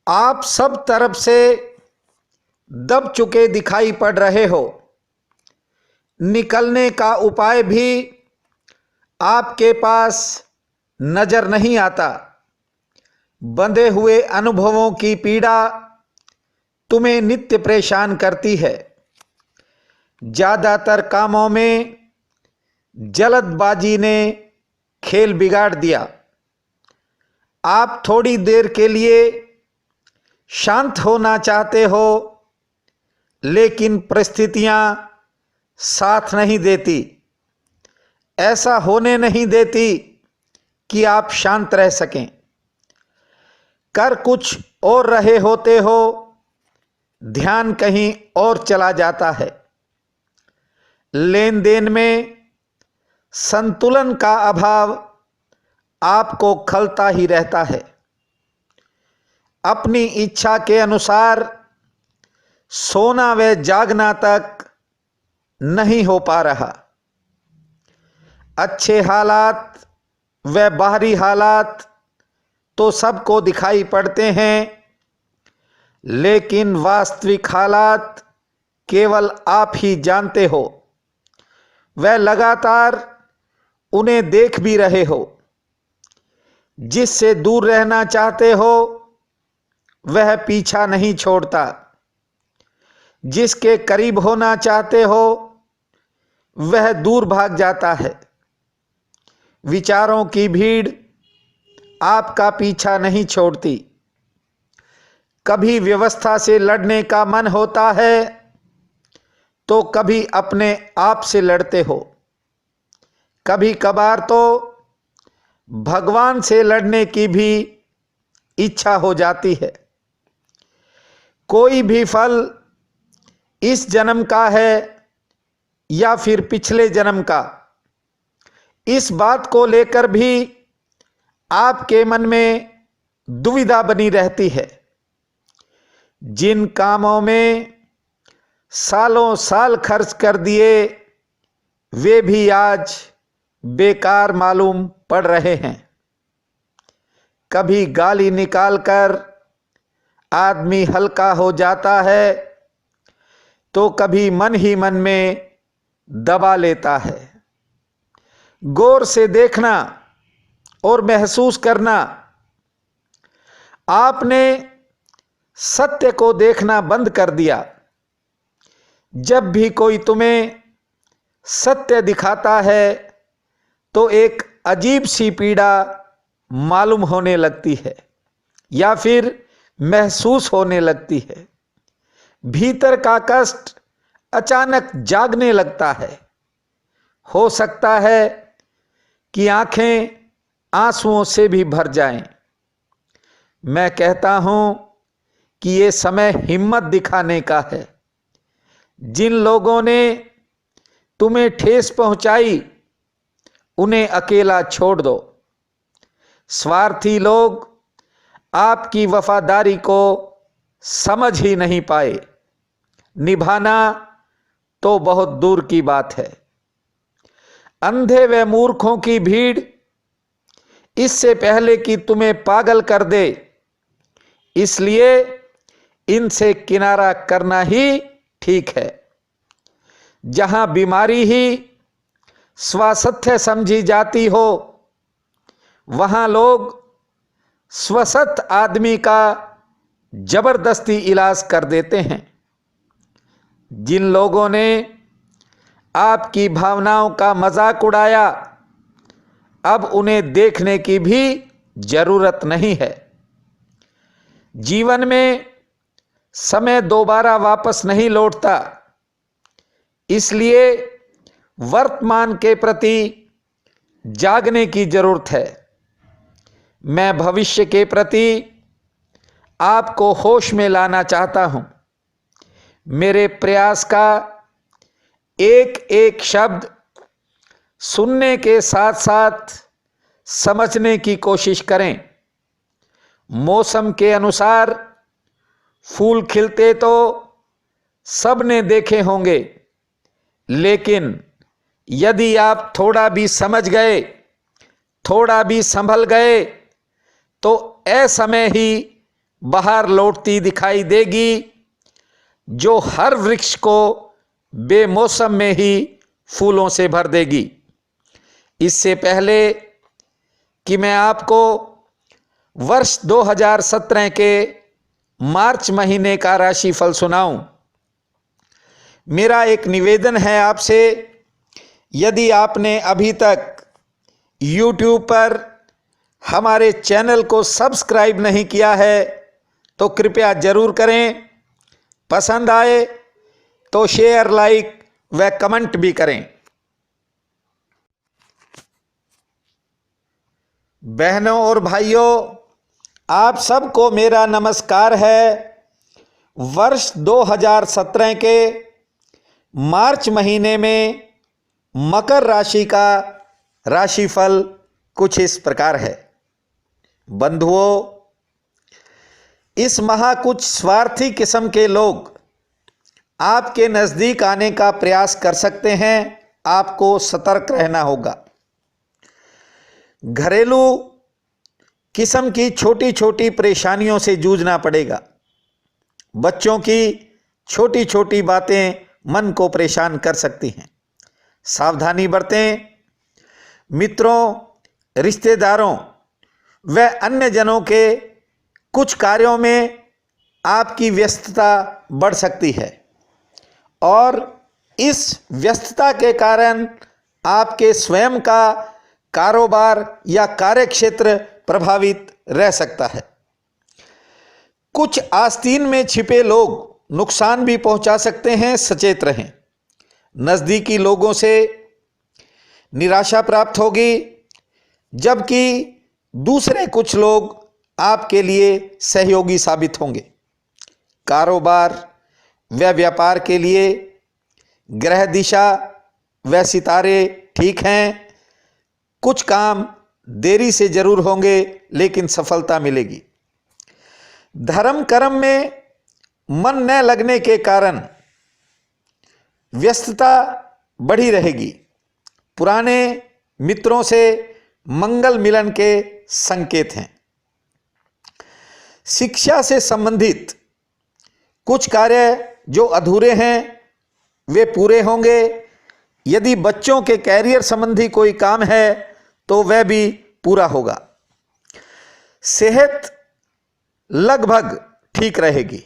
आप सब तरफ से दब चुके दिखाई पड़ रहे हो। निकलने का उपाय भी आपके पास नजर नहीं आता। बंधे हुए अनुभवों की पीड़ा तुम्हें नित्य परेशान करती है। ज्यादातर कामों में जल्दबाजी ने खेल बिगाड़ दिया। आप थोड़ी देर के लिए शांत होना चाहते हो, लेकिन परिस्थितियां साथ नहीं देती, ऐसा होने नहीं देती कि आप शांत रह सकें। कर कुछ और रहे होते हो, ध्यान कहीं और चला जाता है। लेन देन में संतुलन का अभाव आपको खलता ही रहता है। अपनी इच्छा के अनुसार सोना व जागना तक नहीं हो पा रहा। अच्छे हालात व बाहरी हालात तो सबको दिखाई पड़ते हैं, लेकिन वास्तविक हालात केवल आप ही जानते हो। वह लगातार उन्हें देख भी रहे हो। जिससे दूर रहना चाहते हो वह पीछा नहीं छोड़ता। जिसके करीब होना चाहते हो वह दूर भाग जाता है। विचारों की भीड़ आपका पीछा नहीं छोड़ती। कभी व्यवस्था से लड़ने का मन होता है तो कभी अपने आप से लड़ते हो। कभी कभार तो भगवान से लड़ने की भी इच्छा हो जाती है। कोई भी फल इस जन्म का है या फिर पिछले जन्म का, इस बात को लेकर भी आपके मन में दुविधा बनी रहती है। जिन कामों में सालों साल खर्च कर दिए वे भी आज बेकार मालूम पड़ रहे हैं। कभी गाली निकालकर आदमी हल्का हो जाता है तो कभी मन ही मन में दबा लेता है। गौर से देखना और महसूस करना। आपने सत्य को देखना बंद कर दिया। जब भी कोई तुम्हें सत्य दिखाता है तो एक अजीब सी पीड़ा मालूम होने लगती है या फिर महसूस होने लगती है। भीतर का कष्ट अचानक जागने लगता है। हो सकता है कि आंखें आंसुओं से भी भर जाएं। मैं कहता हूं कि ये समय हिम्मत दिखाने का है। जिन लोगों ने तुम्हें ठेस पहुंचाई उन्हें अकेला छोड़ दो। स्वार्थी लोग आपकी वफादारी को समझ ही नहीं पाए। निभाना तो बहुत दूर की बात है। अंधे व मूर्खों की भीड़ इससे पहले कि तुम्हें पागल कर दे, इसलिए इनसे किनारा करना ही ठीक है। जहां बीमारी ही स्वास्थ्य समझी जाती हो, वहां लोग स्वस्थ आदमी का जबरदस्ती इलाज कर देते हैं। जिन लोगों ने आपकी भावनाओं का मजाक उड़ाया, अब उन्हें देखने की भी जरूरत नहीं है। जीवन में समय दोबारा वापस नहीं लौटता, इसलिए वर्तमान के प्रति जागने की जरूरत है। मैं भविष्य के प्रति आपको होश में लाना चाहता हूं। मेरे प्रयास का एक एक शब्द सुनने के साथ साथ समझने की कोशिश करें। मौसम के अनुसार फूल खिलते तो सबने देखे होंगे, लेकिन यदि आप थोड़ा भी समझ गए, थोड़ा भी संभल गए, तो असमय ही बहार लौटती दिखाई देगी, जो हर वृक्ष को बेमौसम में ही फूलों से भर देगी। इससे पहले कि मैं आपको वर्ष 2017 के मार्च महीने का राशिफल सुनाऊं, मेरा एक निवेदन है आपसे। यदि आपने अभी तक YouTube पर हमारे चैनल को सब्सक्राइब नहीं किया है तो कृपया जरूर करें। पसंद आए तो शेयर, लाइक व कमेंट भी करें। बहनों और भाइयों, आप सबको मेरा नमस्कार है। वर्ष 2017 के मार्च महीने में मकर राशि का राशिफल कुछ इस प्रकार है। बंधुओं, इस माह कुछ स्वार्थी किस्म के लोग आपके नज़दीक आने का प्रयास कर सकते हैं। आपको सतर्क रहना होगा। घरेलू किस्म की छोटी छोटी परेशानियों से जूझना पड़ेगा। बच्चों की छोटी छोटी बातें मन को परेशान कर सकती हैं। सावधानी बरतें। मित्रों, रिश्तेदारों व अन्य जनों के कुछ कार्यों में आपकी व्यस्तता बढ़ सकती है और इस व्यस्तता के कारण आपके स्वयं का कारोबार या कार्यक्षेत्र प्रभावित रह सकता है। कुछ आस्तीन में छिपे लोग नुकसान भी पहुंचा सकते हैं। सचेत रहें। नज़दीकी लोगों से निराशा प्राप्त होगी, जबकि दूसरे कुछ लोग आपके लिए सहयोगी साबित होंगे। कारोबार व व्यापार के लिए ग्रह दिशा व सितारे ठीक हैं। कुछ काम देरी से जरूर होंगे, लेकिन सफलता मिलेगी। धर्म कर्म में मन न लगने के कारण व्यस्तता बढ़ी रहेगी। पुराने मित्रों से मंगल मिलन के संकेत हैं। शिक्षा से संबंधित कुछ कार्य जो अधूरे हैं वे पूरे होंगे। यदि बच्चों के कैरियर संबंधी कोई काम है तो वह भी पूरा होगा। सेहत लगभग ठीक रहेगी।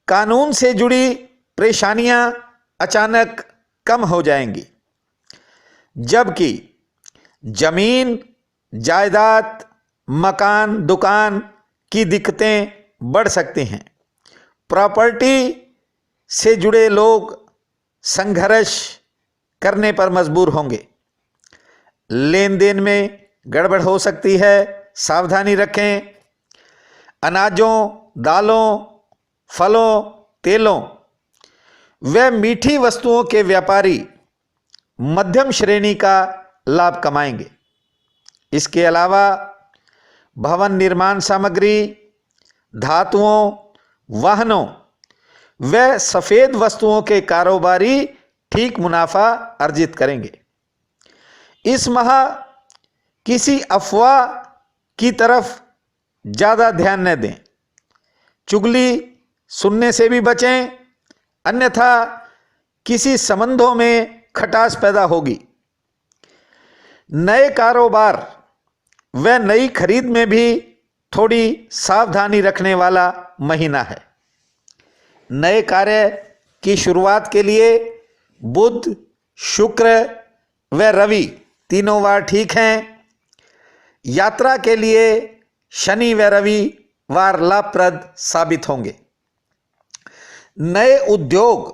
कानून से जुड़ी परेशानियां अचानक कम हो जाएंगी, जबकि जमीन, जायदाद, मकान, दुकान की दिक्कतें बढ़ सकती हैं। प्रॉपर्टी से जुड़े लोग संघर्ष करने पर मजबूर होंगे। लेन देन में गड़बड़ हो सकती है, सावधानी रखें। अनाजों, दालों, फलों, तेलों व मीठी वस्तुओं के व्यापारी मध्यम श्रेणी का लाभ कमाएंगे। इसके अलावा भवन निर्माण सामग्री, धातुओं, वाहनों व सफ़ेद वस्तुओं के कारोबारी ठीक मुनाफा अर्जित करेंगे। इस माह किसी अफवाह की तरफ ज़्यादा ध्यान न दें। चुगली सुनने से भी बचें, अन्यथा किसी संबंधों में खटास पैदा होगी। नए कारोबार व नई खरीद में भी थोड़ी सावधानी रखने वाला महीना है। नए कार्य की शुरुआत के लिए बुध, शुक्र व रवि तीनों वार ठीक हैं। यात्रा के लिए शनि व रवि वार लाभप्रद साबित होंगे। नए उद्योग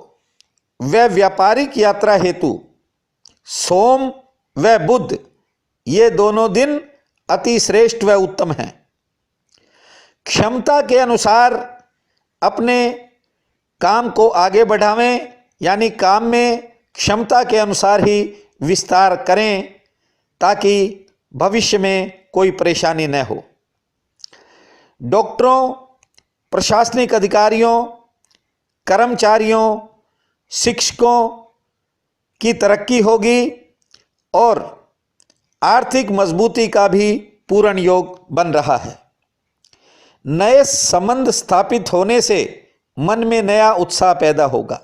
व व्यापारिक यात्रा हेतु सोम व बुध ये दोनों दिन अति श्रेष्ठ व उत्तम हैं। क्षमता के अनुसार अपने काम को आगे बढ़ावें, यानी काम में क्षमता के अनुसार ही विस्तार करें ताकि भविष्य में कोई परेशानी न हो। डॉक्टरों, प्रशासनिक अधिकारियों, कर्मचारियों, शिक्षकों की तरक्की होगी और आर्थिक मजबूती का भी पूर्ण योग बन रहा है। नए संबंध स्थापित होने से मन में नया उत्साह पैदा होगा।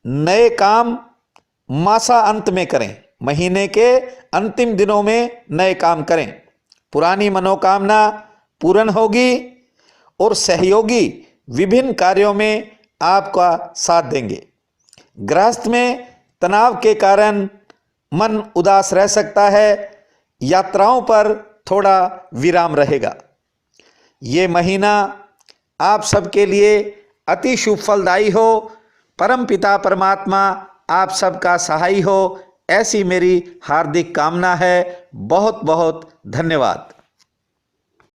नए काम मासा अंत में करें, महीने के अंतिम दिनों में नए काम करें। पुरानी मनोकामना पूर्ण होगी और सहयोगी विभिन्न कार्यों में आपका साथ देंगे। गृहस्थ में तनाव के कारण मन उदास रह सकता है, यात्राओं पर थोड़ा विराम रहेगा। ये महीना आप सबके लिए अति शुभ फलदायी हो। परम पिता परमात्मा आप सबका सहाय हो, ऐसी मेरी हार्दिक कामना है। बहुत बहुत धन्यवाद।